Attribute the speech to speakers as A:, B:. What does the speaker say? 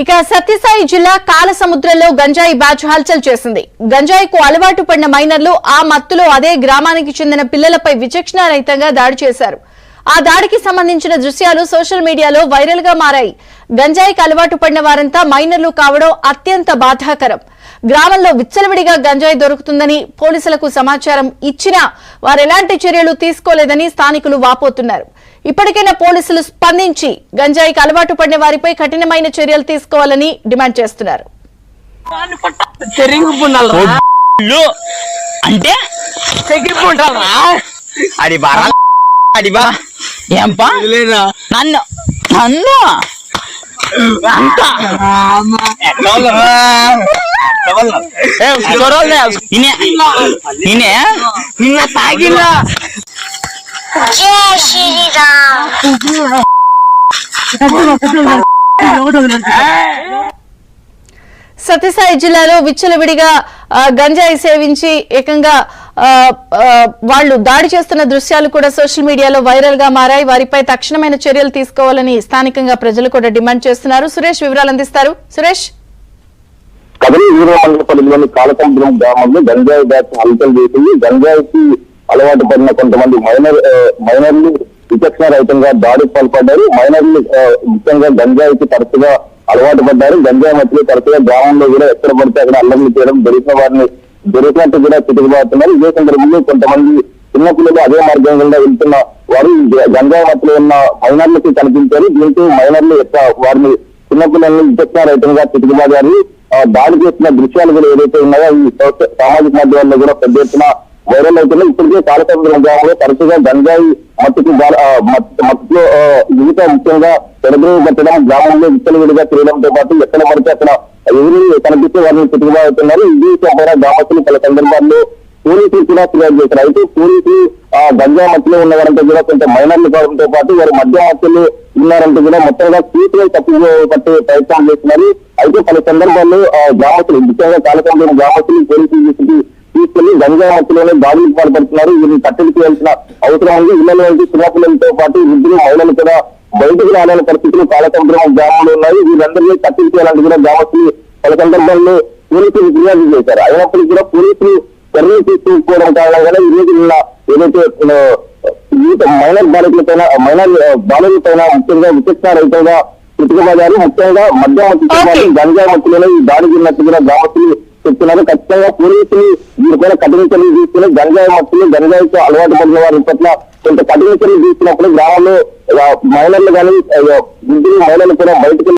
A: ఇక సత్యసాయి జిల్లా కాలసముద్రంలో గంజాయి బ్యాచ్ హల్చల్ చేసింది. గంజాయికు అలవాటు పడిన మైనర్లు ఆ మత్తులో అదే గ్రామానికి చెందిన పిల్లలపై విచక్షణారహితంగా దాడి చేశారు. ఆ దాడికి సంబంధించిన దృశ్యాలు సోషల్ మీడియాలో వైరల్ గా మారాయి. గంజాయికి అలవాటు పడిన వారంతా మైనర్లు కావడం అత్యంత బాధాకరం. గ్రామంలో విచ్చలవిడిగా గంజాయి దొరుకుతుందని పోలీసులకు సమాచారం ఇచ్చినా వారెలాంటి చర్యలు తీసుకోలేదని స్థానికులు వాపోతున్నారు. ఇప్పటికైనా పోలీసులు స్పందించి గంజాయికి అలవాటు పడిన వారిపై కఠినమైన చర్యలు తీసుకోవాలని డిమాండ్ చేస్తున్నారు.
B: నిన్న తాగినా
A: సత్యసాయి జిల్లాలో విచ్చలవిడిగా గంజాయి సేవించి ఏకంగా వాళ్లు దాడి చేస్తున్న దృశ్యాలు కూడా సోషల్ మీడియాలో వైరల్ గా మారాయి. వారిపై తక్షణమైన చర్యలు తీసుకోవాలని స్థానికంగా ప్రజలు కూడా డిమాండ్ చేస్తున్నారు. సురేష్ వివరాలు అందిస్తారు. సురేష్,
C: కదలి వీరమండపల్లిలోని కాలసముద్రం గ్రామంలో గంజాయి బ్యాచ్ హల్చల్ చేసింది. గంజాయికి అలవాటు పడిన కొంతమంది మైనర్లు విచక్షణ రహితంగా దాడికి పాల్పడ్డారు. మైనర్లు ముఖ్యంగా గంజాయికి తరచుగా అలవాటు పడ్డారు. గంజాయి మధ్యలో తరచుగా గ్రామంలో కూడా ఎక్కడ పడితే అక్కడ అల్లర్లు చేయడం, దొరికినట్టు కూడా చిటికిపోతున్నారు. ఇదే సందర్భంలో కొంతమంది చిన్నపిల్లలు అదే మార్గం గుండా వెళ్తున్న వారు గంజాయి మధ్యలో ఉన్న మైనర్లకి కనిపించారు. దీంతో మైనర్లు వారిని చిన్నపిల్లల్ని విచక్షణ రహితంగా చిటికిపోయారు. దాడి చేసిన దృశ్యాలు కూడా ఏదైతే ఉన్నాయో ఈ సామాజిక మాధ్యమాల్లో కూడా పెద్ద ఎత్తున వైరల్ అవుతున్నాయి. ఇప్పటికే కాలసముద్రం గ్రామంలో తరచుగా గంజాయి మత్తులో యువత ముఖ్యంగా పెడద్రోగు పెట్టడం, గ్రామంలో విచ్చలవిడిగా తిరగడంతో పాటు ఎక్కడ పడితే అక్కడ ఎవరు కనిపిస్తే వారిని చిటికిపోతున్నారు. ఈ విషయంపై గ్రామస్తులు పలు సందర్భాల్లో పోలీసులు కూడా ఫిర్యాదు చేశారు. అయితే పోలీసులు గంజా మత్తులో ఉన్నవారంటే కూడా కొంత మైనర్లు కావడంతో పాటు వారు మధ్య మత్తులు ఉన్నారంటే కూడా మొత్తంగా పూర్తిగా తప్పిపట్టే ప్రయత్నం చేస్తున్నారు. అయితే పలు సందర్భాల్లో గ్రామస్తులు ముఖ్యంగా కాలసముద్రం గ్రామస్తులు పోలీసులు తీసుకెళ్లి గంజా మత్తులోనే దాడులకు పాల్పడుతున్నారు. వీరిని కట్టడి చేయాల్సిన అవసరం ఉంది. ఇళ్లలో చిన్నపిల్లలతో పాటు వృద్ధులు, మహిళలు కూడా బయటకు రాలేని పరిస్థితులు కాలసముద్రం గ్రామంలో ఉన్నాయి. వీరందరినీ కట్టడి చేయాలంటే కూడా గ్రామస్తులు పలు సందర్భాల్లో పోలీసులు ఫిర్యాదు చేశారు. అయినప్పటికీ కూడా పోలీసులు చర్యలు తీసుకోవడం కారణంగానే ఈ రోజు నిన్న ఏదైతే మైనర్ బాలికలపైన ముఖ్యంగా విచక్షణ రహితంగా చిటికబడ్డారు. ముఖ్యంగా మద్యం మత్తుతో గంజా మత్తులోనే ఈ దాడి జరిగినట్టు కూడా గ్రామస్తులు చెప్తున్నారు. ఖచ్చితంగా పోలీసులు వీరిపైన కఠిన చర్యలు తీసుకుని గంజాయికి అలవాటు పడిన వారి పట్ల కొంత కఠిన చర్యలు తీసుకున్నప్పుడు గ్రామంలో మైనర్లు కానీ వృద్ధులు, మహిళలు కూడా బయటకు